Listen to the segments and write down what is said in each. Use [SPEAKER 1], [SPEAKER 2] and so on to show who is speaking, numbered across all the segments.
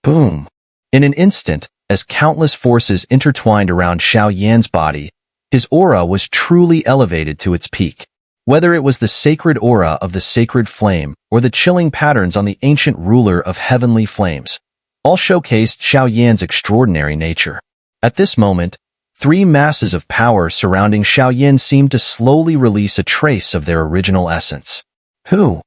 [SPEAKER 1] Boom! In an instant, as countless forces intertwined around Xiao Yan's body, his aura was truly elevated to its peak. Whether it was the sacred aura of the sacred flame or the chilling patterns on the ancient ruler of heavenly flames, all showcased Xiao Yan's extraordinary nature. At this moment, three masses of power surrounding Xiao Yan seemed to slowly release a trace of their original essence. Who?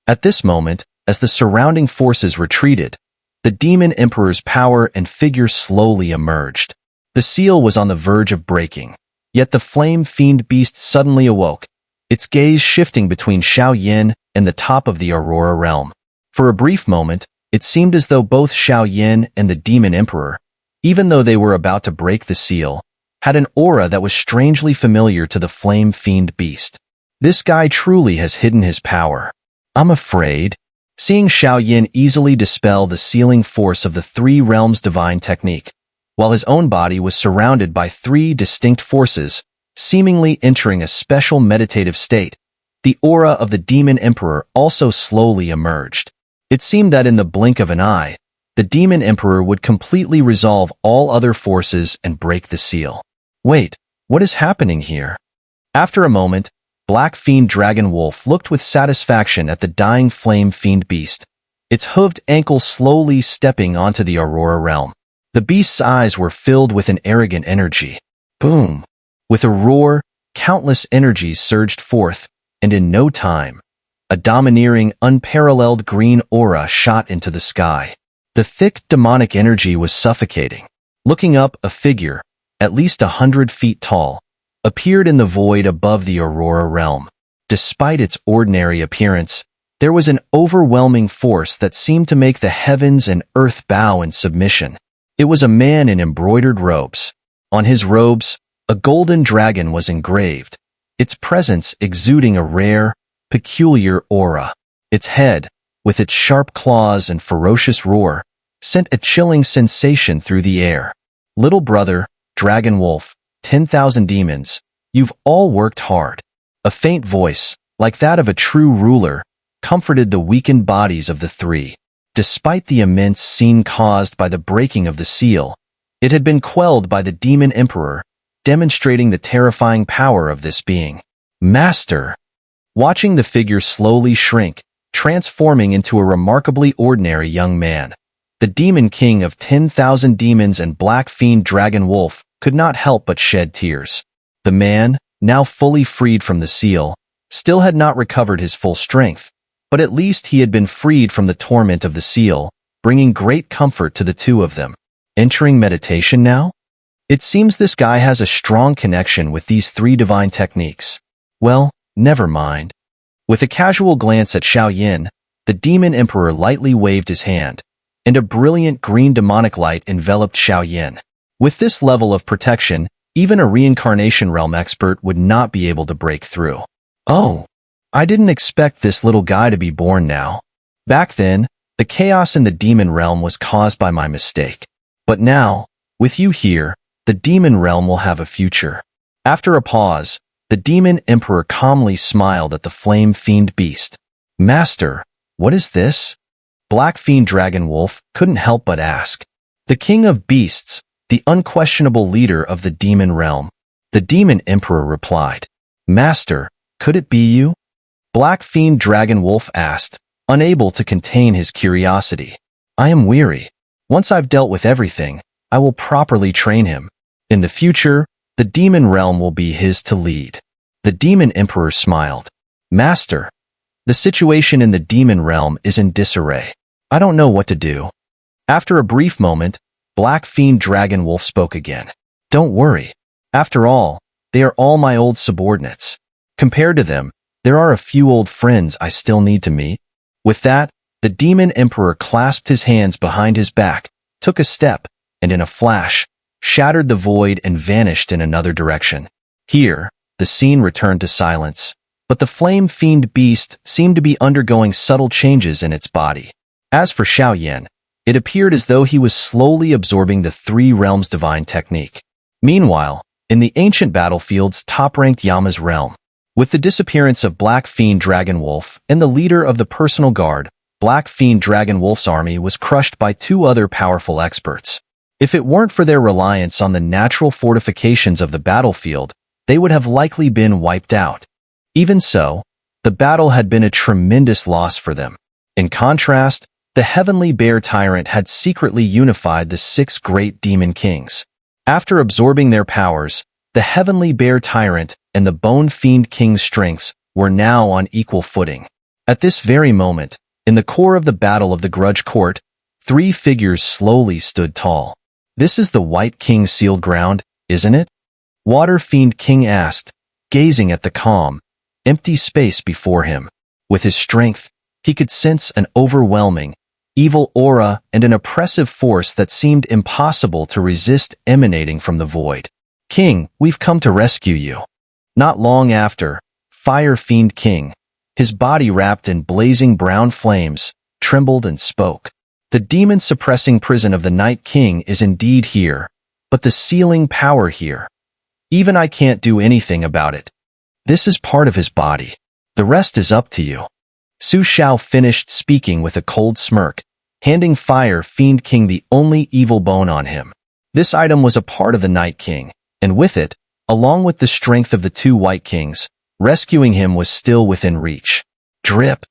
[SPEAKER 1] At this moment, as the surrounding forces retreated, the demon emperor's power and figure slowly emerged. The seal was on the verge of breaking, yet the flame fiend beast suddenly awoke, its gaze shifting between Xiao Yan and the top of the Aurora realm. For a brief moment, it seemed as though both Xiao Yan and the demon emperor, even though they were about to break the seal, had an aura that was strangely familiar to the flame fiend beast. This guy truly has hidden his power. I'm afraid. Seeing Xiao Yan easily dispel the sealing force of the three realms' divine technique, while his own body was surrounded by three distinct forces, seemingly entering a special meditative state, the aura of the demon emperor also slowly emerged. It seemed that in the blink of an eye, the demon emperor would completely resolve all other forces and break the seal. Wait, what is happening here? After a moment, Black Fiend Dragon Wolf looked with satisfaction at the dying flame fiend beast, its hooved ankle slowly stepping onto the Aurora realm. The beast's eyes were filled with an arrogant energy. Boom! With a roar, countless energies surged forth, and in no time, a domineering, unparalleled green aura shot into the sky. The thick, demonic energy was suffocating. Looking up, a figure, at least 100 feet tall, appeared in the void above the Aurora realm. Despite its ordinary appearance, there was an overwhelming force that seemed to make the heavens and earth bow in submission. It was a man in embroidered robes. On his robes, a golden dragon was engraved, its presence exuding a rare, peculiar aura. Its head, with its sharp claws and ferocious roar, sent a chilling sensation through the air. Little brother, Dragon Wolf, 10,000 demons, you've all worked hard. A faint voice, like that of a true ruler, comforted the weakened bodies of the three. Despite the immense scene caused by the breaking of the seal, it had been quelled by the demon emperor, demonstrating the terrifying power of this being. Master! Watching the figure slowly shrink, transforming into a remarkably ordinary young man, the demon king of 10,000 demons and Black Fiend Dragon Wolf could not help but shed tears. The man, now fully freed from the seal, still had not recovered his full strength, but at least he had been freed from the torment of the seal, bringing great comfort to the two of them. Entering meditation now? It seems this guy has a strong connection with these three divine techniques. Well, never mind. With a casual glance at Xiao Yan, the demon emperor lightly waved his hand, and a brilliant green demonic light enveloped Xiao Yan. With this level of protection, even a reincarnation realm expert would not be able to break through. Oh, I didn't expect this little guy to be born now. Back then, the chaos in the demon realm was caused by my mistake. But now, with you here, the demon realm will have a future. After a pause, the demon emperor calmly smiled at the flame fiend beast. Master, what is this? Black Fiend Dragon Wolf couldn't help but ask. The king of beasts, the unquestionable leader of the demon realm. The demon emperor replied. Master, could it be you? Black Fiend Dragon Wolf asked, unable to contain his curiosity. I am weary. Once I've dealt with everything, I will properly train him. In the future, the demon realm will be his to lead. The demon emperor smiled. Master, the situation in the demon realm is in disarray. I don't know what to do. After a brief moment, Black Fiend Dragon Wolf spoke again. Don't worry. After all, they are all my old subordinates. Compared to them, there are a few old friends I still need to meet. With that, the demon emperor clasped his hands behind his back, took a step, and in a flash, shattered the void and vanished in another direction. Here, the scene returned to silence, but the flame fiend beast seemed to be undergoing subtle changes in its body. As for Xiao Yan, it appeared as though he was slowly absorbing the three realms' divine technique. Meanwhile, in the ancient battlefield's top-ranked Yama's realm, with the disappearance of Black Fiend Dragon Wolf and the leader of the personal guard, Black Fiend Dragon Wolf's army was crushed by two other powerful experts. If it weren't for their reliance on the natural fortifications of the battlefield, they would have likely been wiped out. Even so, the battle had been a tremendous loss for them. In contrast, the Heavenly Bear Tyrant had secretly unified the 6 great demon kings. After absorbing their powers, the Heavenly Bear Tyrant and the Bone Fiend King's strengths were now on equal footing. At this very moment, in the core of the Battle of the Grudge Court, 3 figures slowly stood tall. "This is the White King's sealed ground, isn't it?" Water Fiend King asked, gazing at the calm, empty space before him. With his strength, he could sense an overwhelming, evil aura and an oppressive force that seemed impossible to resist emanating from the void. "King, we've come to rescue you." Not long after, Fire Fiend King, his body wrapped in blazing brown flames, trembled and spoke. "The demon-suppressing prison of the Night King is indeed here, but the sealing power here. Even I can't do anything about it. This is part of his body. The rest is up to you." Su Xiao finished speaking with a cold smirk, handing Fire Fiend King the only evil bone on him. This item was a part of the Night King, and with it, along with the strength of the 2 White Kings, rescuing him was still within reach. Drip.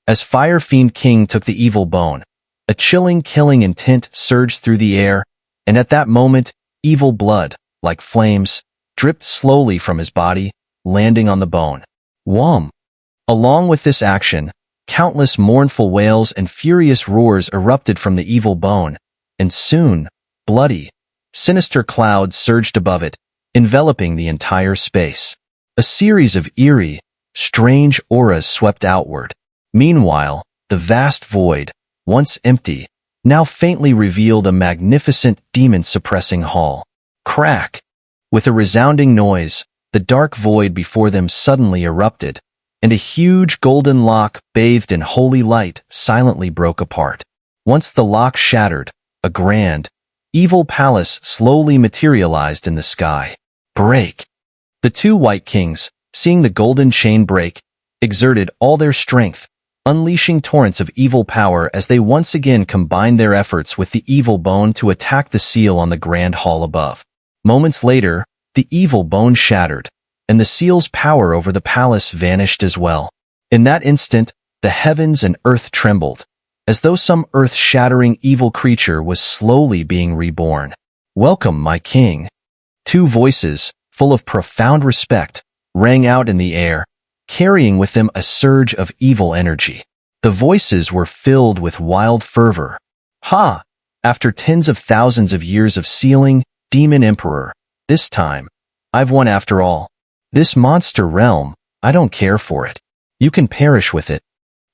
[SPEAKER 1] As Fire Fiend King took the evil bone, a chilling killing intent surged through the air, and at that moment, evil blood, like flames, dripped slowly from his body, landing on the bone. Whom! Along with this action, countless mournful wails and furious roars erupted from the evil bone, and soon, bloody, sinister clouds surged above it, enveloping the entire space. A series of eerie, strange auras swept outward. Meanwhile, the vast void, once empty, now faintly revealed a magnificent demon-suppressing hall. Crack! With a resounding noise, the dark void before them suddenly erupted, and a huge golden lock bathed in holy light silently broke apart. Once the lock shattered, a grand, evil palace slowly materialized in the sky. Break! The 2 White Kings, seeing the golden chain break, exerted all their strength, unleashing torrents of evil power as they once again combined their efforts with the evil bone to attack the seal on the grand hall above. Moments later, the evil bone shattered, and the seal's power over the palace vanished as well. In that instant, the heavens and earth trembled, as though some earth-shattering evil creature was slowly being reborn. "Welcome, my king." 2 voices, full of profound respect, rang out in the air, carrying with them a surge of evil energy. The voices were filled with wild fervor. "Ha! After tens of thousands of years of sealing, Demon Emperor, this time, I've won after all. This monster realm, I don't care for it. You can perish with it."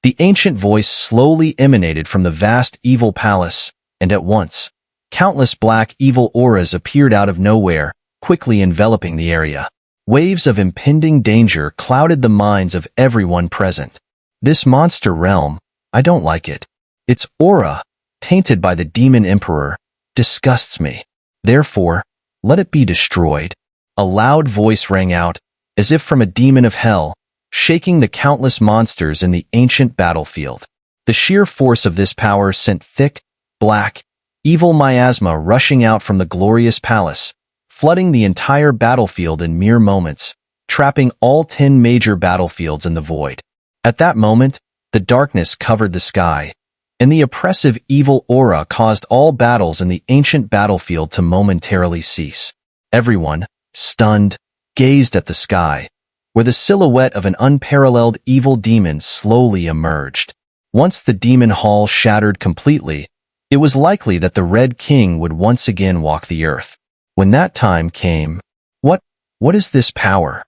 [SPEAKER 1] The ancient voice slowly emanated from the vast evil palace, and at once, countless black evil auras appeared out of nowhere, quickly enveloping the area. Waves of impending danger clouded the minds of everyone present. "This monster realm, I don't like it. Its aura, tainted by the Demon Emperor, disgusts me. Therefore, let it be destroyed." A loud voice rang out, as if from a demon of hell, shaking the countless monsters in the ancient battlefield. The sheer force of this power sent thick, black, evil miasma rushing out from the glorious palace, flooding the entire battlefield in mere moments, trapping all 10 major battlefields in the void. At that moment, the darkness covered the sky, and the oppressive evil aura caused all battles in the ancient battlefield to momentarily cease. Everyone, stunned, gazed at the sky, where the silhouette of an unparalleled evil demon slowly emerged. Once the demon hall shattered completely, it was likely that the Red King would once again walk the earth. When that time came, what is this power?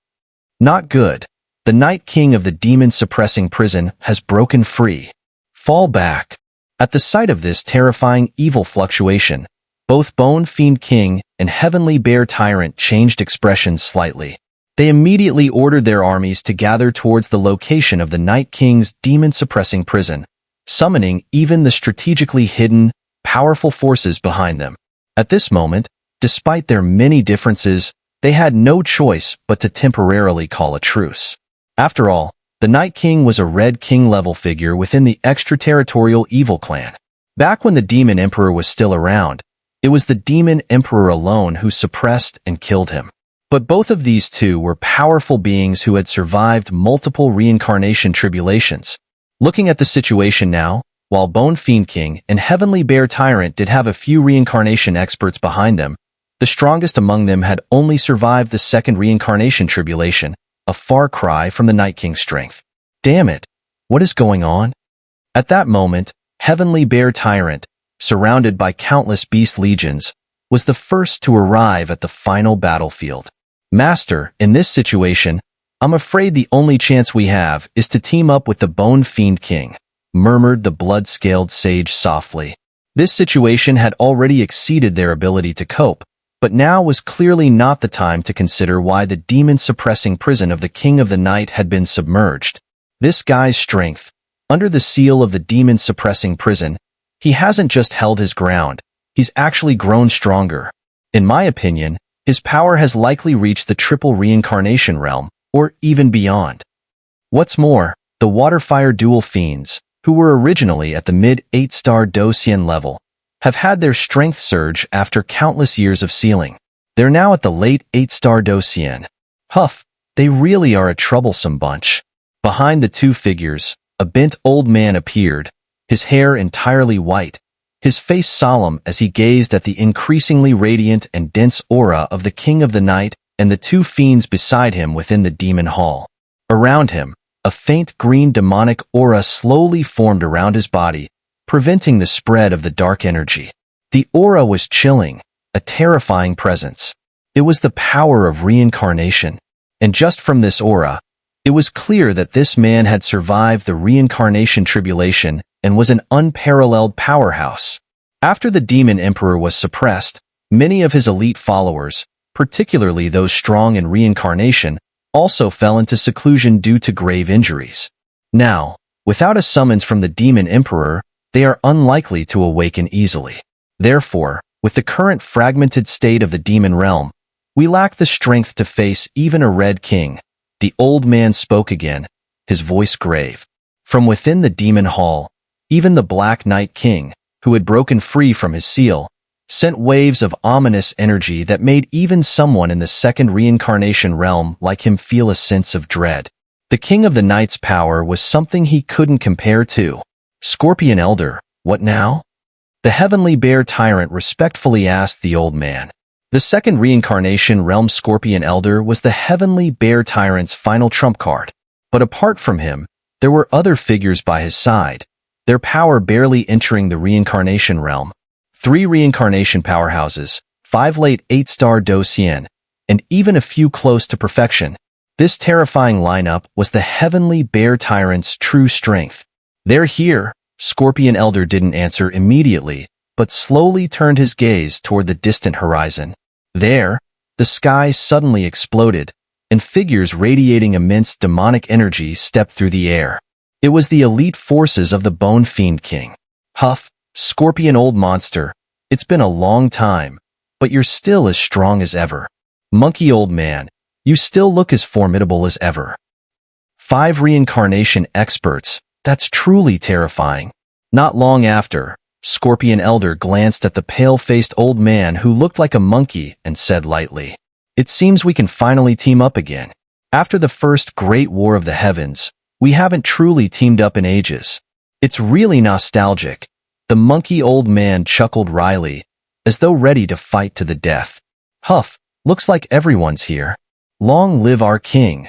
[SPEAKER 1] Not good. The Night King of the demon-suppressing prison has broken free. Fall back. At the sight of this terrifying evil fluctuation, both Bone Fiend King and Heavenly Bear Tyrant changed expressions slightly. They immediately ordered their armies to gather towards the location of the Night King's demon-suppressing prison, summoning even the strategically hidden, powerful forces behind them. At this moment, despite their many differences, they had no choice but to temporarily call a truce. After all, The Night King was a Red King-level figure within the extraterritorial evil clan. Back when the Demon Emperor was still around, it was the Demon Emperor alone who suppressed and killed him. But both of these two were powerful beings who had survived multiple reincarnation tribulations. Looking at the situation now, while Bone Fiend King and Heavenly Bear Tyrant did have a few reincarnation experts behind them, the strongest among them had only survived the second reincarnation tribulation, a far cry from the Night King's strength. Damn it! What is going on? At that moment, Heavenly Bear Tyrant, surrounded by countless beast legions, was the first to arrive at the final battlefield. Master, in this situation, I'm afraid the only chance we have is to team up with the Bone Fiend King, murmured the blood-scaled sage softly. This situation had already exceeded their ability to cope, but now was clearly not the time to consider why the demon-suppressing prison of the King of the Night had been submerged. This guy's strength, under the seal of the demon-suppressing prison, he hasn't just held his ground, he's actually grown stronger. In my opinion, his power has likely reached the triple reincarnation realm, or even beyond. What's more, the Waterfire Dual Fiends, who were originally at the mid-8-star Docian level, have had their strength surge after countless years of sealing. They're now at the late 8-star Docian. Huff, they really are a troublesome bunch. Behind the two figures, a bent old man appeared, his hair entirely white, his face solemn as he gazed at the increasingly radiant and dense aura of the King of the Night and the two fiends beside him within the demon hall. Around him, a faint green demonic aura slowly formed around his body, preventing the spread of the dark energy. The aura was chilling, a terrifying presence. It was the power of reincarnation, and just from this aura, it was clear that this man had survived the reincarnation tribulation and was an unparalleled powerhouse. After the Demon Emperor was suppressed, many of his elite followers, particularly those strong in reincarnation, also fell into seclusion due to grave injuries. Now, without a summons from the Demon Emperor, they are unlikely to awaken easily. Therefore, with the current fragmented state of the demon realm, we lack the strength to face even a Red King. The old man spoke again, his voice grave. From within the demon hall, even the Black Night King, who had broken free from his seal, sent waves of ominous energy that made even someone in the second reincarnation realm like him feel a sense of dread. The King of the Night's power was something he couldn't compare to. Scorpion Elder, what now? The Heavenly Bear Tyrant respectfully asked the old man. The second reincarnation realm Scorpion Elder was the Heavenly Bear Tyrant's final trump card. But apart from him, there were other figures by his side, their power barely entering the reincarnation realm. 3 reincarnation powerhouses, 5 late 8-star Docian, and even a few close to perfection. This terrifying lineup was the Heavenly Bear Tyrant's true strength. They're here. Scorpion Elder didn't answer immediately, but slowly turned his gaze toward the distant horizon. There, the sky suddenly exploded, and figures radiating immense demonic energy stepped through the air. It was the elite forces of the Bone Fiend King. Huff, Scorpion Old Monster, it's been a long time, but you're still as strong as ever. Monkey Old Man, you still look as formidable as ever. 5 reincarnation experts, that's truly terrifying. Not long after, Scorpion Elder glanced at the pale-faced old man who looked like a monkey and said lightly, "It seems we can finally team up again. After the first Great War of the Heavens, we haven't truly teamed up in ages. It's really nostalgic." The monkey old man chuckled wryly, as though ready to fight to the death. Huff, looks like everyone's here. Long live our king.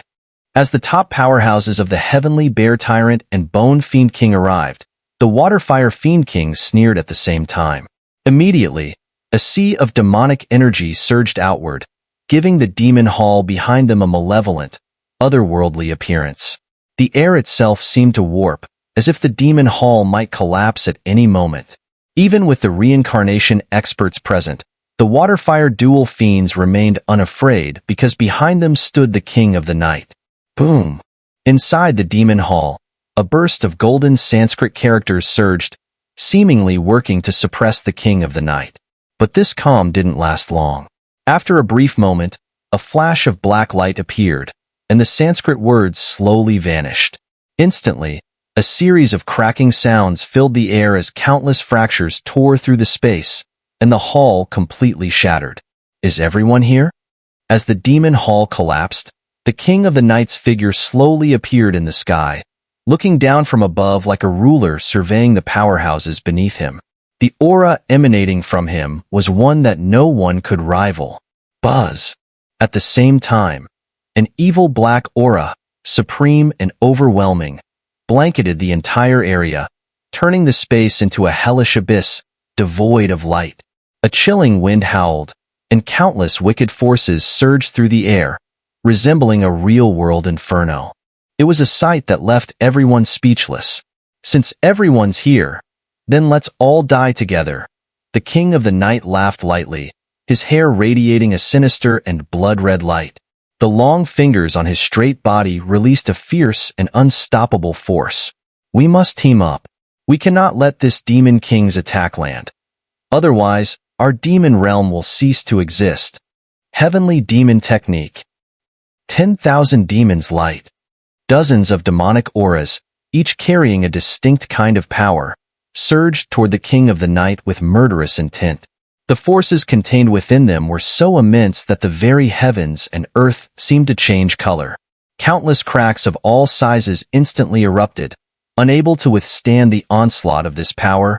[SPEAKER 1] As the top powerhouses of the Heavenly Bear Tyrant and Bone Fiend King arrived, the Waterfire Fiend King sneered at the same time. Immediately, a sea of demonic energy surged outward, giving the demon hall behind them a malevolent, otherworldly appearance. The air itself seemed to warp, as if the demon hall might collapse at any moment. Even with the reincarnation experts present, the Waterfire Dual Fiends remained unafraid because behind them stood the King of the Night. Boom! Inside the demon hall, a burst of golden Sanskrit characters surged, seemingly working to suppress the King of the Night. But this calm didn't last long. After a brief moment, a flash of black light appeared, and the Sanskrit words slowly vanished. Instantly, a series of cracking sounds filled the air as countless fractures tore through the space, and the hall completely shattered. Is everyone here? As the demon hall collapsed, the king of the night's figure slowly appeared in the sky, looking down from above like a ruler surveying the powerhouses beneath him. The aura emanating from him was one that no one could rival. Buzz. At the same time, an evil black aura, supreme and overwhelming, blanketed the entire area, turning the space into a hellish abyss, devoid of light. A chilling wind howled, and countless wicked forces surged through the air, resembling a real-world inferno. It was a sight that left everyone speechless. Since everyone's here, then let's all die together. The king of the night laughed lightly, his hair radiating a sinister and blood-red light. The long fingers on his straight body released a fierce and unstoppable force. We must team up. We cannot let this demon king's attack land. Otherwise, our demon realm will cease to exist. Heavenly demon technique. 10,000 demons light. Dozens of demonic auras, each carrying a distinct kind of power, surged toward the king of the night with murderous intent. The forces contained within them were so immense that the very heavens and earth seemed to change color. Countless cracks of all sizes instantly erupted, unable to withstand the onslaught of this power,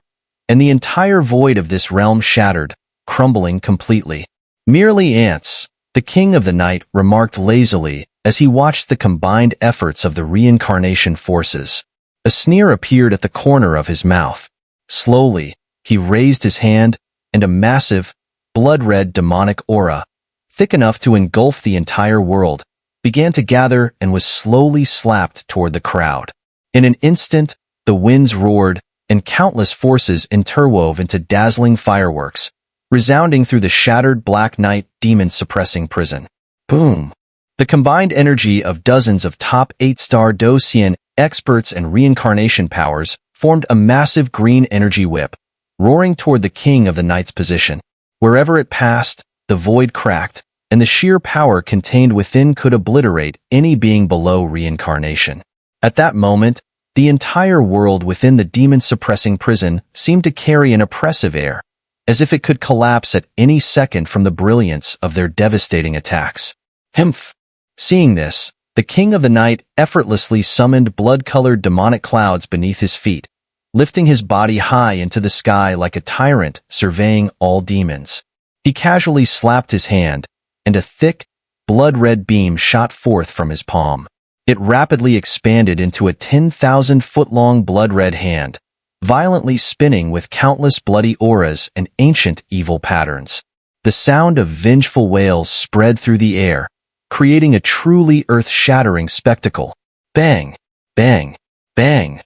[SPEAKER 1] and the entire void of this realm shattered, crumbling completely. Merely ants, the king of the night remarked lazily as he watched the combined efforts of the reincarnation forces. A sneer appeared at the corner of his mouth. Slowly, he raised his hand, and a massive, blood-red demonic aura, thick enough to engulf the entire world, began to gather and was slowly slapped toward the crowd. In an instant, the winds roared, and countless forces interwove into dazzling fireworks, resounding through the shattered black night demon-suppressing prison. Boom! The combined energy of dozens of top 8-star Docian experts and reincarnation powers formed a massive green energy whip, roaring toward the king of the night's position. Wherever it passed, the void cracked, and the sheer power contained within could obliterate any being below reincarnation. At that moment, the entire world within the demon-suppressing prison seemed to carry an oppressive air, as if it could collapse at any second from the brilliance of their devastating attacks. Humph! Seeing this, the king of the night effortlessly summoned blood-colored demonic clouds beneath his feet, lifting his body high into the sky like a tyrant surveying all demons. He casually slapped his hand, and a thick, blood-red beam shot forth from his palm. It rapidly expanded into a 10,000-foot-long blood-red hand, violently spinning with countless bloody auras and ancient evil patterns. The sound of vengeful wails spread through the air, creating a truly earth-shattering spectacle. Bang! Bang! Bang!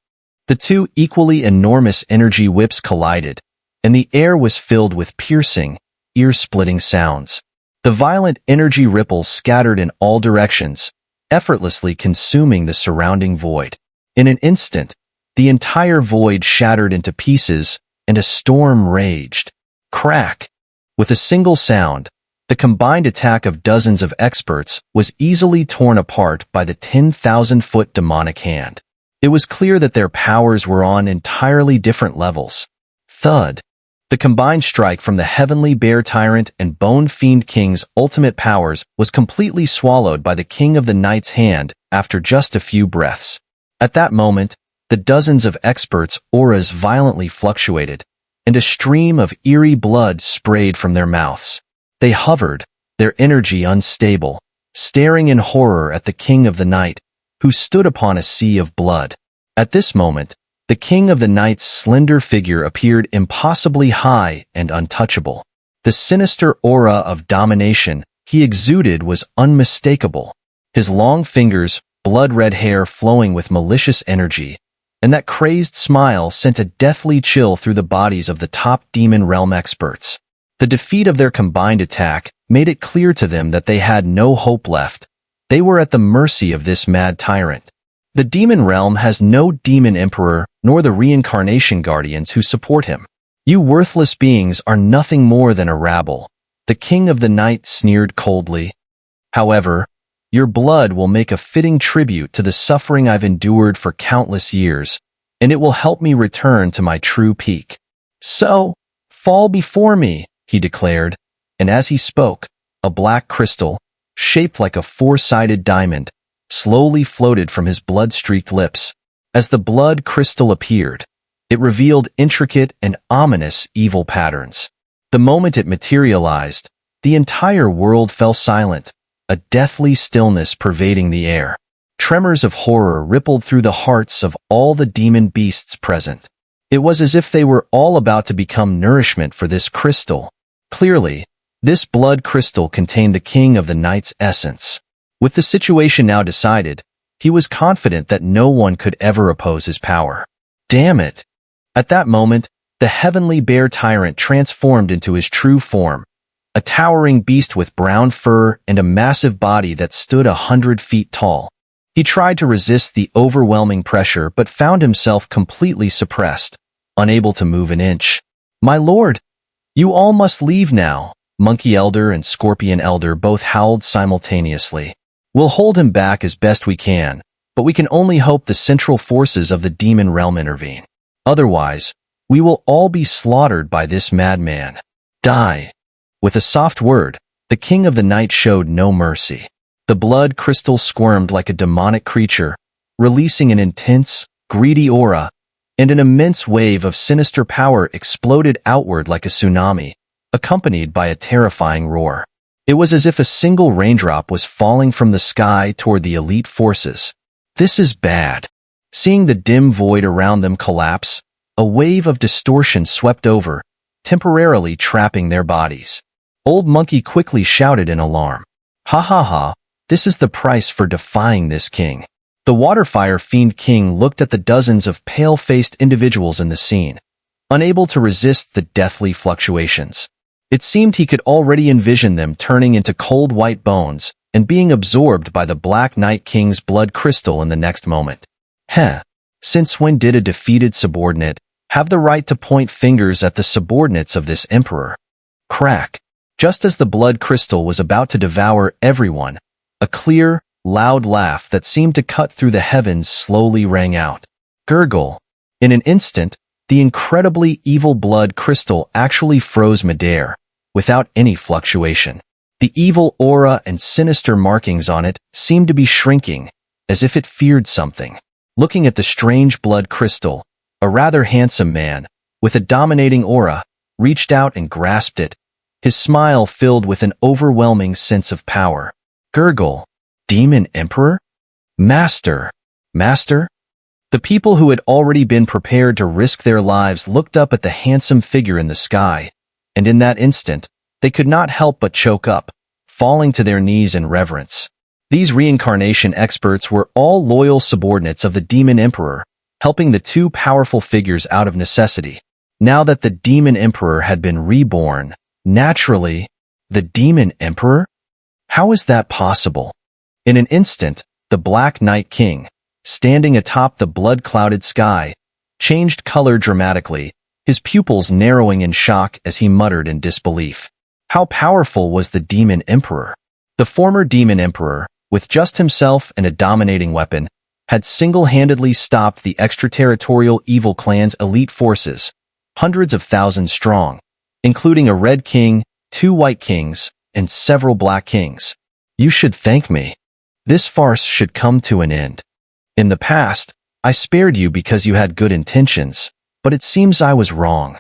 [SPEAKER 1] The two equally enormous energy whips collided, and the air was filled with piercing, ear-splitting sounds. The violent energy ripples scattered in all directions, effortlessly consuming the surrounding void. In an instant, the entire void shattered into pieces, and a storm raged. Crack! With a single sound, the combined attack of dozens of experts was easily torn apart by the 10,000-foot demonic hand. It was clear that their powers were on entirely different levels. Thud! The combined strike from the Heavenly Bear Tyrant and Bone Fiend King's ultimate powers was completely swallowed by the King of the Night's hand after just a few breaths. At that moment, the dozens of experts' auras violently fluctuated, and a stream of eerie blood sprayed from their mouths. They hovered, their energy unstable, staring in horror at the King of the Night, who stood upon a sea of blood. At this moment, the King of the Night's slender figure appeared impossibly high and untouchable. The sinister aura of domination he exuded was unmistakable. His long fingers, blood-red hair flowing with malicious energy, and that crazed smile sent a deathly chill through the bodies of the top demon realm experts. The defeat of their combined attack made it clear to them that they had no hope left. They were at the mercy of this mad tyrant. The demon realm has no demon emperor nor the reincarnation guardians who support him. You worthless beings are nothing more than a rabble, the King of the Night sneered coldly. However, Your blood will make a fitting tribute to the suffering I've endured for countless years, and it will help me return to my true peak. So, fall before me, he declared, and as he spoke, a black crystal, shaped like a four-sided diamond, slowly floated from his blood-streaked lips. As the blood crystal appeared, it revealed intricate and ominous evil patterns. The moment it materialized, the entire world fell silent, a deathly stillness pervading the air. Tremors of horror rippled through the hearts of all the demon beasts present. It was as if they were all about to become nourishment for this crystal. Clearly, this blood crystal contained the king of the night's essence. With the situation now decided, he was confident that no one could ever oppose his power. Damn it! At that moment, the heavenly bear tyrant transformed into his true form, a towering beast with brown fur and a massive body that stood 100 feet tall. He tried to resist the overwhelming pressure but found himself completely suppressed, unable to move an inch. "My lord, you all must leave now," Monkey Elder and Scorpion Elder both howled simultaneously. "We'll hold him back as best we can, but we can only hope the central forces of the demon realm intervene. Otherwise, we will all be slaughtered by this madman. Die." With a soft word, the king of the night showed no mercy. The blood crystal squirmed like a demonic creature, releasing an intense, greedy aura, and an immense wave of sinister power exploded outward like a tsunami, accompanied by a terrifying roar. It was as if a single raindrop was falling from the sky toward the elite forces. "This is bad." Seeing the dim void around them collapse, a wave of distortion swept over, temporarily trapping their bodies. Old Monkey quickly shouted in alarm. "Ha ha ha, this is the price for defying this king." The Waterfire Fiend King looked at the dozens of pale-faced individuals in the scene, unable to resist the deathly fluctuations. It seemed he could already envision them turning into cold white bones and being absorbed by the Black Night King's blood crystal in the next moment. Since when did a defeated subordinate have the right to point fingers at the subordinates of this emperor? Crack. Just as the blood crystal was about to devour everyone, a clear, loud laugh that seemed to cut through the heavens slowly rang out. Gurgle. In an instant, the incredibly evil blood crystal actually froze midair, without any fluctuation. The evil aura and sinister markings on it seemed to be shrinking, as if it feared something. Looking at the strange blood crystal, a rather handsome man, with a dominating aura, reached out and grasped it, his smile filled with an overwhelming sense of power. Gurgle. Demon Emperor? Master. Master? The people who had already been prepared to risk their lives looked up at the handsome figure in the sky, and in that instant, they could not help but choke up, falling to their knees in reverence. These reincarnation experts were all loyal subordinates of the Demon Emperor, helping the two powerful figures out of necessity. Now that the Demon Emperor had been reborn, naturally, the Demon Emperor? How is that possible? In an instant, the Black Night King, standing atop the blood-clouded sky, changed color dramatically, his pupils narrowing in shock as he muttered in disbelief. How powerful was the Demon Emperor? The former Demon Emperor, with just himself and a dominating weapon, had single-handedly stopped the extraterritorial evil clan's elite forces, hundreds of thousands strong, including a Red King, 2 White Kings, and several Black Kings. You should thank me. This farce should come to an end. In the past, I spared you because you had good intentions, but it seems I was wrong.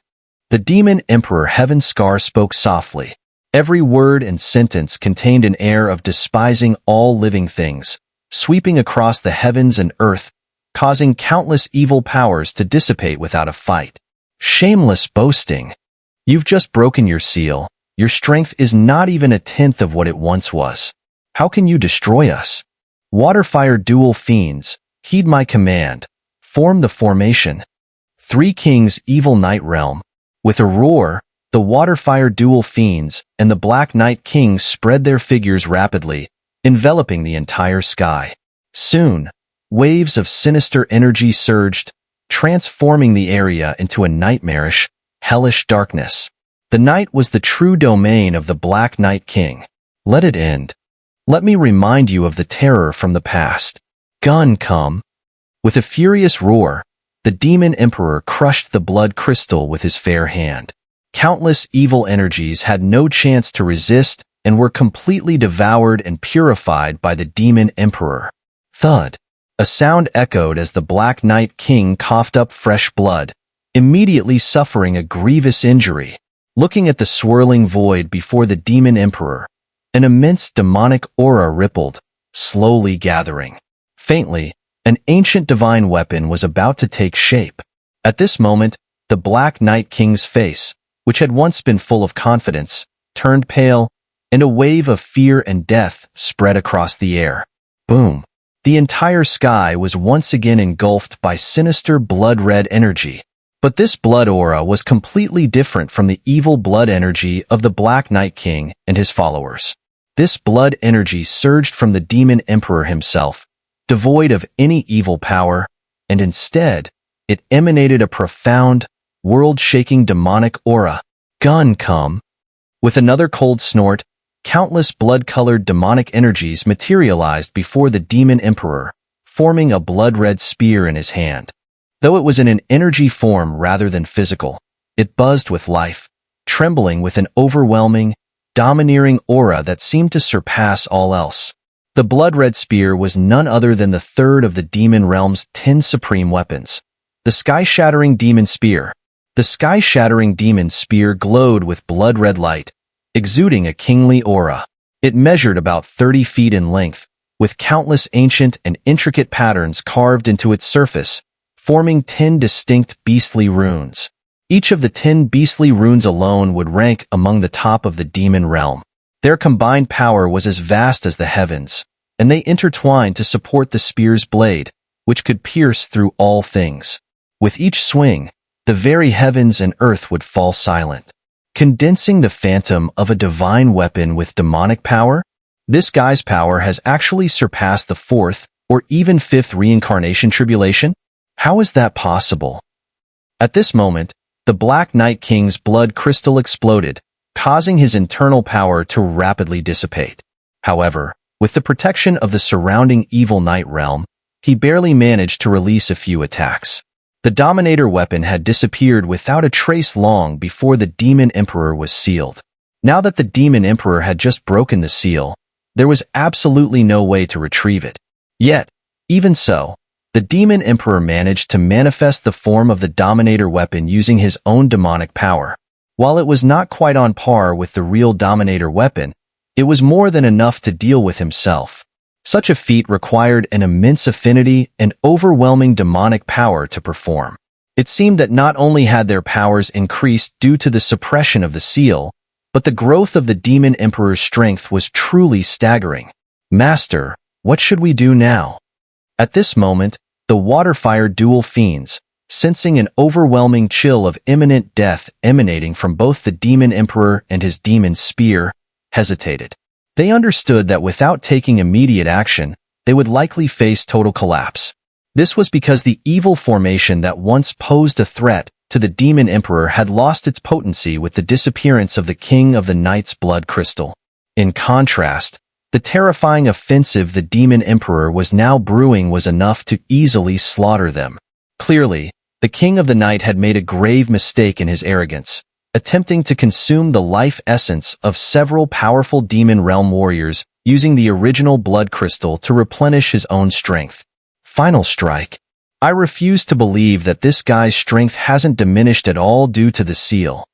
[SPEAKER 1] The Demon Emperor Heaven Scar spoke softly. Every word and sentence contained an air of despising all living things, sweeping across the heavens and earth, causing countless evil powers to dissipate without a fight. Shameless boasting. You've just broken your seal. Your strength is not even a tenth of what it once was. How can you destroy us? Waterfire Dual Fiends, heed my command. Form the formation. 3 Kings Evil Night Realm. With a roar, the Waterfire Dual Fiends and the Black Night King spread their figures rapidly, enveloping the entire sky. Soon, waves of sinister energy surged, transforming the area into a nightmarish, hellish darkness. The night was the true domain of the Black Night King. Let it end. Let me remind you of the terror from the past. Gun come. With a furious roar, the demon emperor crushed the blood crystal with his fair hand. Countless evil energies had no chance to resist and were completely devoured and purified by the demon emperor. Thud. A sound echoed as the Black Knight King coughed up fresh blood, immediately suffering a grievous injury. Looking at the swirling void before the demon emperor, an immense demonic aura rippled, slowly gathering. Faintly, an ancient divine weapon was about to take shape. At this moment, the Black Knight King's face, which had once been full of confidence, turned pale, and a wave of fear and death spread across the air. Boom! The entire sky was once again engulfed by sinister blood-red energy. But this blood aura was completely different from the evil blood energy of the Black Knight King and his followers. This blood energy surged from the demon emperor himself, devoid of any evil power, and instead, it emanated a profound, world-shaking demonic aura. Gun come. With another cold snort, countless blood-colored demonic energies materialized before the demon emperor, forming a blood-red spear in his hand. Though it was in an energy form rather than physical, it buzzed with life, trembling with an overwhelming, domineering aura that seemed to surpass all else. The blood-red spear was none other than the third of the demon realm's 10 supreme weapons, the sky-shattering demon spear. The sky-shattering demon spear glowed with blood-red light, exuding a kingly aura. It measured about 30 feet in length, with countless ancient and intricate patterns carved into its surface, forming 10 distinct beastly runes. Each of the 10 beastly runes alone would rank among the top of the demon realm. Their combined power was as vast as the heavens, and they intertwined to support the spear's blade, which could pierce through all things. With each swing, the very heavens and earth would fall silent. Condensing the phantom of a divine weapon with demonic power? This guy's power has actually surpassed the 4th or even 5th reincarnation tribulation? How is that possible? At this moment, the Black Knight King's blood crystal exploded, causing his internal power to rapidly dissipate. However, with the protection of the surrounding evil night realm, he barely managed to release a few attacks. The Dominator weapon had disappeared without a trace long before the Demon Emperor was sealed. Now that the Demon Emperor had just broken the seal, there was absolutely no way to retrieve it. Yet, even so, the Demon Emperor managed to manifest the form of the Dominator weapon using his own demonic power. While it was not quite on par with the real Dominator weapon, it was more than enough to deal with himself. Such a feat required an immense affinity and overwhelming demonic power to perform. It seemed that not only had their powers increased due to the suppression of the seal, but the growth of the Demon Emperor's strength was truly staggering. Master, what should we do now? At this moment, the Waterfire dual fiends, sensing an overwhelming chill of imminent death emanating from both the Demon Emperor and his demon spear, hesitated. They understood that without taking immediate action, they would likely face total collapse. This was because the evil formation that once posed a threat to the Demon Emperor had lost its potency with the disappearance of the King of the Night's blood crystal. In contrast, the terrifying offensive the Demon Emperor was now brewing was enough to easily slaughter them. Clearly, the King of the Night had made a grave mistake in his arrogance, attempting to consume the life essence of several powerful demon realm warriors using the original blood crystal to replenish his own strength. Final strike. I refuse to believe that this guy's strength hasn't diminished at all due to the seal.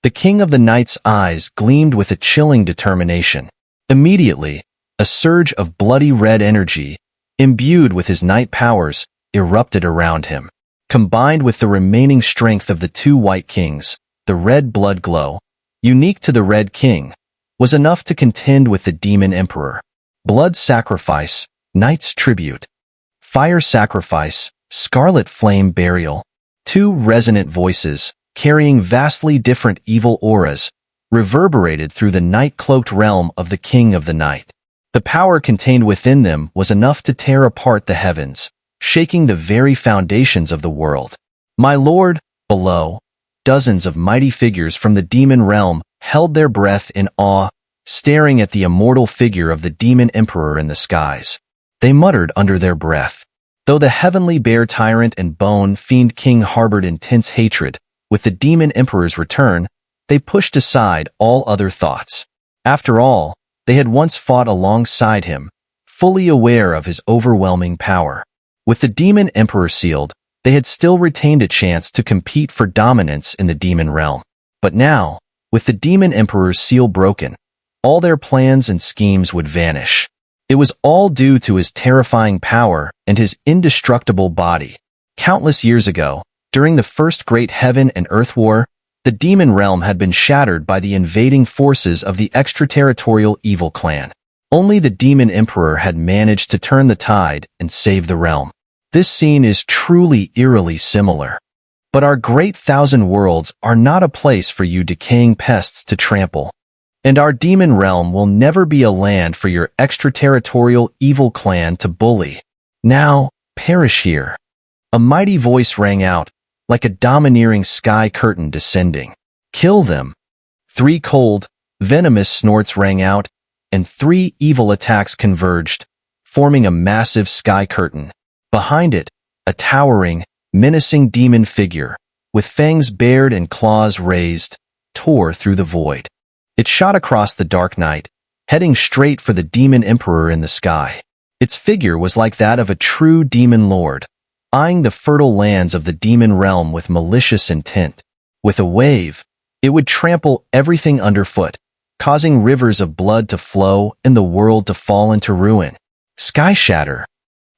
[SPEAKER 1] The King of the Night's eyes gleamed with a chilling determination. Immediately, a surge of bloody red energy, imbued with his night powers, erupted around him. Combined with the remaining strength of the two White Kings, the red blood glow, unique to the Red King, was enough to contend with the Demon Emperor. Blood sacrifice, Night's tribute. Fire sacrifice, Scarlet flame burial. Two resonant voices, carrying vastly different evil auras, reverberated through the night-cloaked realm of the King of the Night. The power contained within them was enough to tear apart the heavens, shaking the very foundations of the world. My lord, below, dozens of mighty figures from the demon realm held their breath in awe, staring at the immortal figure of the demon emperor in the skies. They muttered under their breath. Though the heavenly bear tyrant and bone fiend king harbored intense hatred, with the demon emperor's return, they pushed aside all other thoughts. After all, they had once fought alongside him, fully aware of his overwhelming power. With the demon emperor sealed, they had still retained a chance to compete for dominance in the demon realm. But now, with the demon emperor's seal broken, all their plans and schemes would vanish. It was all due to his terrifying power and his indestructible body. Countless years ago, during the first great heaven and earth war, the demon realm had been shattered by the invading forces of the extraterritorial evil clan. Only the demon emperor had managed to turn the tide and save the realm. This scene is truly eerily similar. But our great thousand worlds are not a place for you decaying pests to trample. And our demon realm will never be a land for your extraterritorial evil clan to bully. Now, perish here. A mighty voice rang out, like a domineering sky curtain descending. Kill them. 3 cold, venomous snorts rang out, and 3 evil attacks converged, forming a massive sky curtain. Behind it, a towering, menacing demon figure, with fangs bared and claws raised, tore through the void. It shot across the dark night, heading straight for the demon emperor in the sky. Its figure was like that of a true demon lord, eyeing the fertile lands of the demon realm with malicious intent. With a wave, it would trample everything underfoot, causing rivers of blood to flow and the world to fall into ruin. Sky Shatter.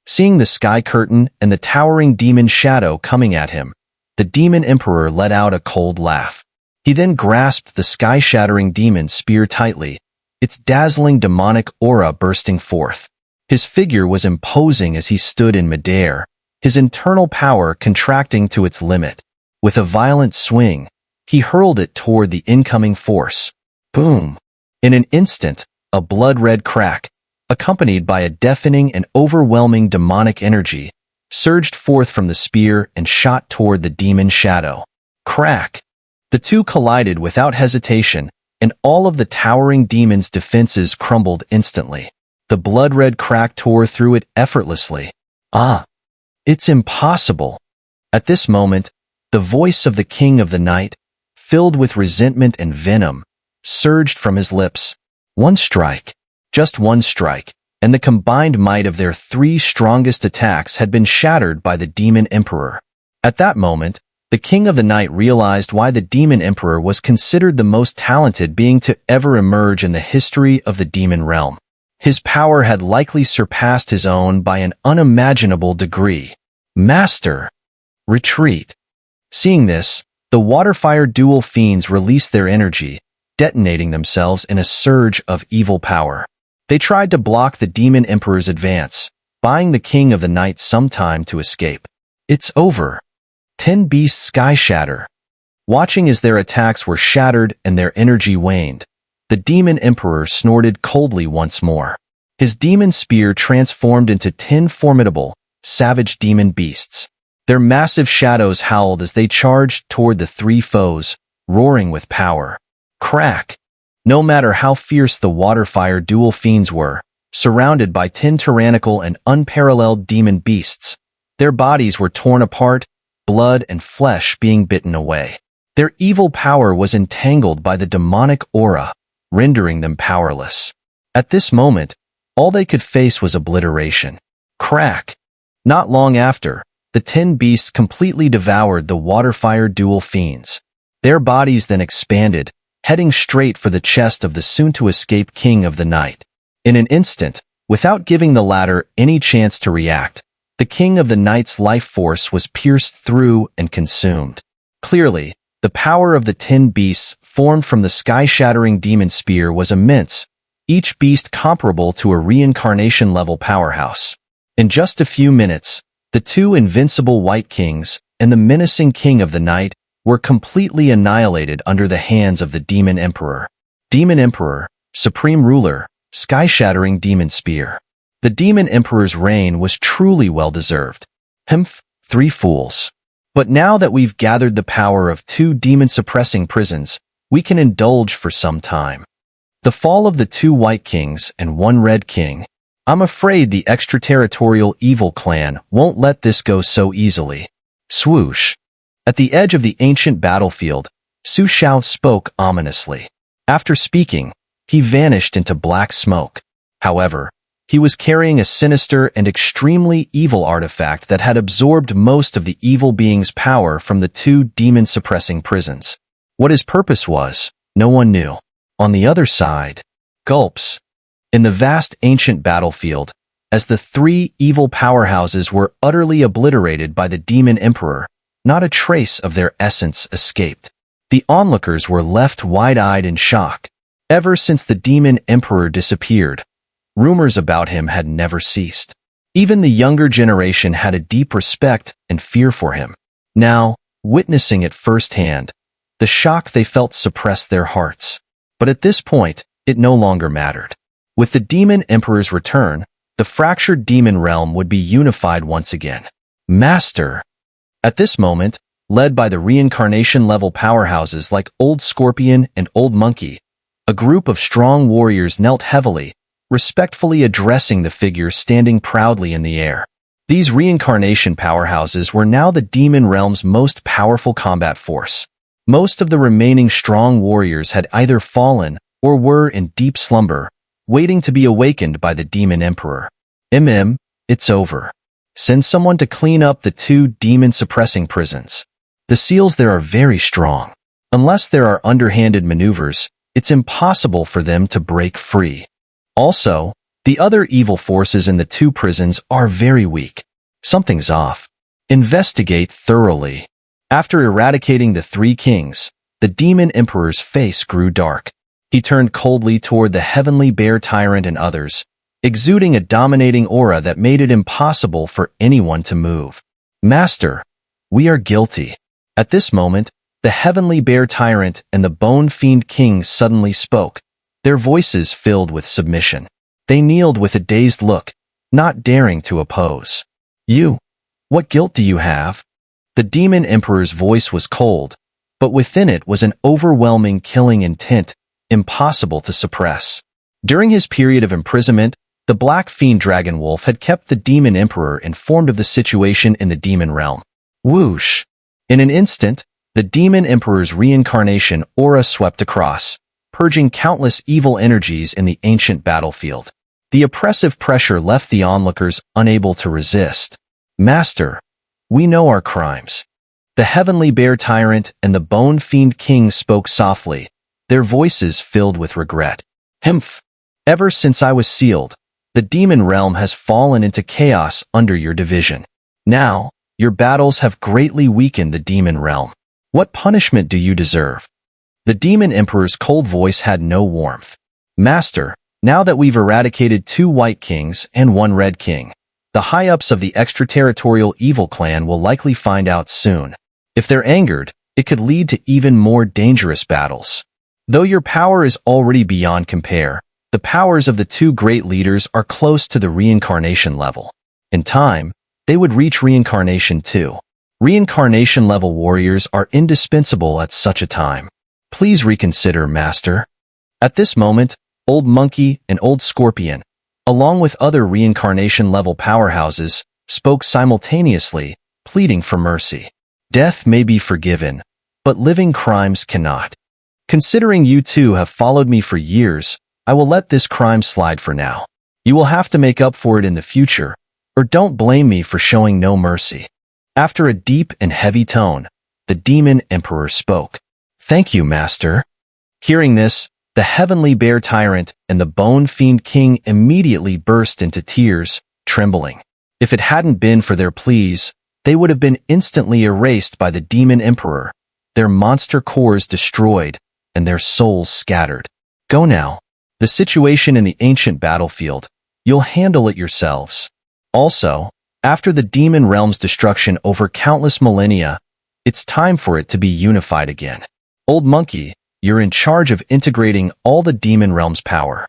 [SPEAKER 1] Seeing the sky curtain and the towering demon shadow coming at him, the demon emperor let out a cold laugh. He then grasped the sky-shattering demon spear tightly, its dazzling demonic aura bursting forth. His figure was imposing as he stood in midair, his internal power contracting to its limit. With a violent swing, he hurled it toward the incoming force. Boom! In an instant, a blood-red crack, accompanied by a deafening and overwhelming demonic energy, surged forth from the spear and shot toward the demon shadow. Crack! The two collided without hesitation, and all of the towering demon's defenses crumbled instantly. The blood-red crack tore through it effortlessly. Ah! It's impossible! At this moment, the voice of the king of the night, filled with resentment and venom, surged from his lips. One strike. Just one strike, and the combined might of their 3 strongest attacks had been shattered by the demon emperor. At that moment, the king of the night realized why the demon emperor was considered the most talented being to ever emerge in the history of the demon realm. His power had likely surpassed his own by an unimaginable degree. Master! Retreat! Seeing this, the Waterfire dual fiends released their energy, detonating themselves in a surge of evil power. They tried to block the demon emperor's advance, buying the king of the night some time to escape. It's over. 10 beasts sky shatter. Watching as their attacks were shattered and their energy waned, the demon emperor snorted coldly once more. His demon spear transformed into 10 formidable, savage demon beasts. Their massive shadows howled as they charged toward the 3 foes, roaring with power. Crack! No matter how fierce the Waterfire dual fiends were, surrounded by 10 tyrannical and unparalleled demon beasts, their bodies were torn apart, blood and flesh being bitten away. Their evil power was entangled by the demonic aura, rendering them powerless. At this moment, all they could face was obliteration. Crack! Not long after, the 10 beasts completely devoured the Waterfire dual fiends. Their bodies then expanded, heading straight for the chest of the soon-to-escape king of the night. In an instant, without giving the latter any chance to react, the king of the night's life force was pierced through and consumed. Clearly, the power of the 10 beasts formed from the sky-shattering demon spear was immense, each beast comparable to a reincarnation-level powerhouse. In just a few minutes, the 2 invincible White Kings and the menacing king of the night were completely annihilated under the hands of the demon emperor. Demon Emperor, Supreme Ruler, sky-shattering demon spear. The demon emperor's reign was truly well-deserved. Humph, 3 fools. But now that we've gathered the power of 2 demon-suppressing prisons, we can indulge for some time. The fall of the 2 white kings and 1 red king. I'm afraid the extraterritorial evil clan won't let this go so easily. Swoosh. At the edge of the ancient battlefield, Su Xiao spoke ominously. After speaking, he vanished into black smoke. However, he was carrying a sinister and extremely evil artifact that had absorbed most of the evil being's power from the 2 demon-suppressing prisons. What his purpose was, no one knew. On the other side, gulps. In the vast ancient battlefield, as the 3 evil powerhouses were utterly obliterated by the demon emperor, not a trace of their essence escaped. The onlookers were left wide-eyed in shock. Ever since the demon emperor disappeared, rumors about him had never ceased. Even the younger generation had a deep respect and fear for him. Now, witnessing it firsthand, the shock they felt suppressed their hearts. But at this point, it no longer mattered. With the demon emperor's return, the fractured demon realm would be unified once again. Master. At this moment, led by the reincarnation-level powerhouses like Old Scorpion and Old Monkey, a group of strong warriors knelt heavily, respectfully addressing the figure standing proudly in the air. These reincarnation powerhouses were now the demon realm's most powerful combat force. Most of the remaining strong warriors had either fallen or were in deep slumber, waiting to be awakened by the demon emperor. It's over. Send someone to clean up the 2 demon-suppressing prisons. The seals there are very strong. Unless there are underhanded maneuvers, it's impossible for them to break free. Also, the other evil forces in the 2 prisons are very weak. Something's off. Investigate thoroughly. After eradicating the 3 kings, the demon emperor's face grew dark. He turned coldly toward the heavenly bear tyrant and others, exuding a dominating aura that made it impossible for anyone to move. Master, we are guilty. At this moment, the heavenly bear tyrant and the bone fiend king suddenly spoke, their voices filled with submission. They kneeled with a dazed look, not daring to oppose. You, what guilt do you have? The demon emperor's voice was cold, but within it was an overwhelming killing intent, impossible to suppress. During his period of imprisonment, the Black Fiend Dragon Wolf had kept the demon emperor informed of the situation in the demon realm. Whoosh! In an instant, the demon emperor's reincarnation aura swept across, purging countless evil energies in the ancient battlefield. The oppressive pressure left the onlookers unable to resist. Master, we know our crimes. The heavenly bear tyrant and the bone fiend king spoke softly, their voices filled with regret. Ever since I was sealed, the demon realm has fallen into chaos under your division. Now, your battles have greatly weakened the demon realm. What punishment do you deserve? The demon emperor's cold voice had no warmth. Master, now that we've eradicated 2 white kings and 1 red king, the high-ups of the extraterritorial evil clan will likely find out soon. If they're angered, it could lead to even more dangerous battles. Though your power is already beyond compare, the powers of the 2 great leaders are close to the reincarnation level. In time, they would reach reincarnation too. Reincarnation-level warriors are indispensable at such a time. Please reconsider, Master. At this moment, Old Monkey and Old Scorpion, along with other reincarnation-level powerhouses, spoke simultaneously, pleading for mercy. Death may be forgiven, but living crimes cannot. Considering you 2 have followed me for years, I will let this crime slide for now. You will have to make up for it in the future, or don't blame me for showing no mercy. After a deep and heavy tone, the demon emperor spoke. Thank you, Master. Hearing this, the heavenly bear tyrant and the bone fiend king immediately burst into tears, trembling. If it hadn't been for their pleas, they would have been instantly erased by the demon emperor, their monster cores destroyed, and their souls scattered. Go now. The situation in the ancient battlefield, you'll handle it yourselves. Also, after the demon realm's destruction over countless millennia, it's time for it to be unified again. Old Monkey, you're in charge of integrating all the demon realm's power.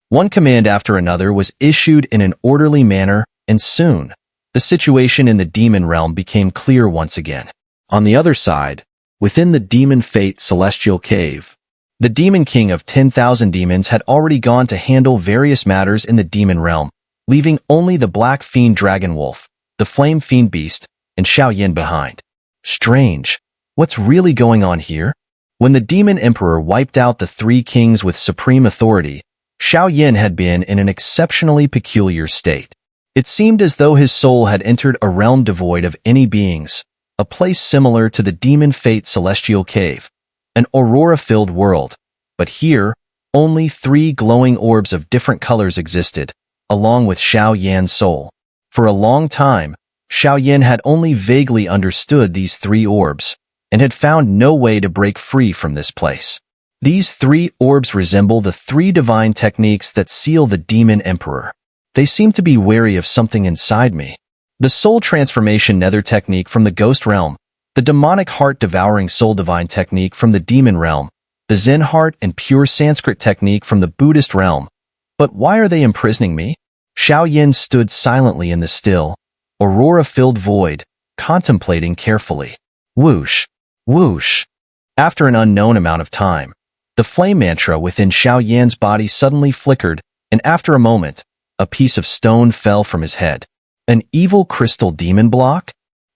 [SPEAKER 1] One command after another was issued in an orderly manner, and soon, the situation in the demon realm became clear once again. On the other side, within the demon fate celestial cave, The demon king of 10,000 demons had already gone to handle various matters in the demon realm, leaving only the black fiend dragon wolf, the flame fiend beast, and Xiao Yan behind. Strange. What's really going on here? When the demon emperor wiped out the three kings with supreme authority, Xiao Yan had been in an exceptionally peculiar state. It seemed as though his soul had entered a realm devoid of any beings, a place similar to the demon fate celestial cave, an aurora-filled world. But here, only three glowing orbs of different colors existed, along with Xiao Yan's soul. For a long time, Xiao Yan had only vaguely understood these three orbs, and had found no way to break free from this place. These three orbs resemble the three divine techniques that seal the demon emperor. They seem to be wary of something inside me. The soul transformation nether technique from the ghost realm, the demonic heart devouring soul divine technique from the demon realm, the Zen heart and pure Sanskrit technique from the Buddhist realm. But why are they imprisoning me? Xiao Yan stood silently in the still, aurora-filled void, contemplating carefully. Whoosh, whoosh. After an unknown amount of time, the flame mantra within Xiao Yan's body suddenly flickered, and after a moment, a piece of stone fell from his head. An evil crystal demon block?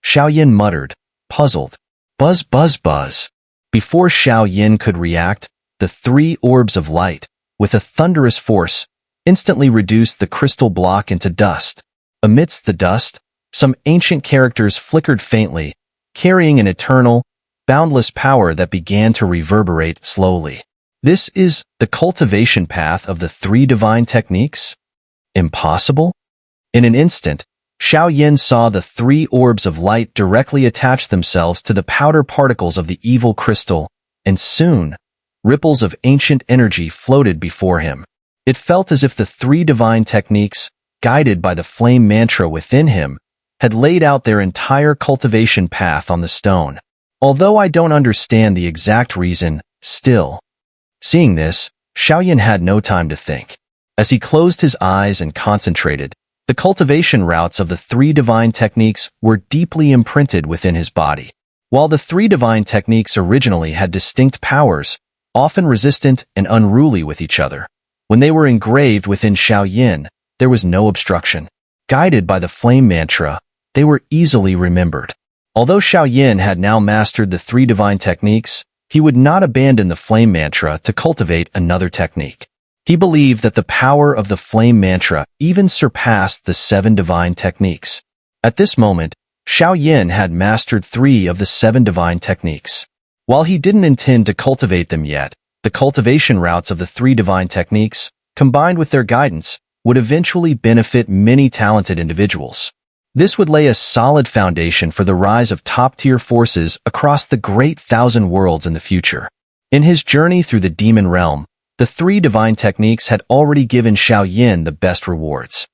[SPEAKER 1] Xiao Yan muttered, puzzled. Buzz, buzz, buzz. Before Xiao Yan could react, the three orbs of light, with a thunderous force, instantly reduced the crystal block into dust. Amidst the dust, some ancient characters flickered faintly, carrying an eternal, boundless power that began to reverberate slowly. This is the cultivation path of the three divine techniques? Impossible? In an instant, Xiao Yan saw the three orbs of light directly attach themselves to the powder particles of the evil crystal, and soon, ripples of ancient energy floated before him. It felt as if the three divine techniques, guided by the flame mantra within him, had laid out their entire cultivation path on the stone. Although I don't understand the exact reason, still. Seeing this, Xiao Yan had no time to think. As he closed his eyes and concentrated, the cultivation routes of the three divine techniques were deeply imprinted within his body. While the three divine techniques originally had distinct powers, often resistant and unruly with each other, when they were engraved within Xiao Yan, there was no obstruction. Guided by the flame mantra, they were easily remembered. Although Xiao Yan had now mastered the three divine techniques, he would not abandon the flame mantra to cultivate another technique. He believed that the power of the flame mantra even surpassed the seven divine techniques. At this moment, Xiao Yan had mastered three of the seven divine techniques. While he didn't intend to cultivate them yet, the cultivation routes of the three divine techniques, combined with their guidance, would eventually benefit many talented individuals. This would lay a solid foundation for the rise of top-tier forces across the great thousand worlds in the future. In his journey through the demon realm, the three divine techniques had already given Xiao Yan the best rewards.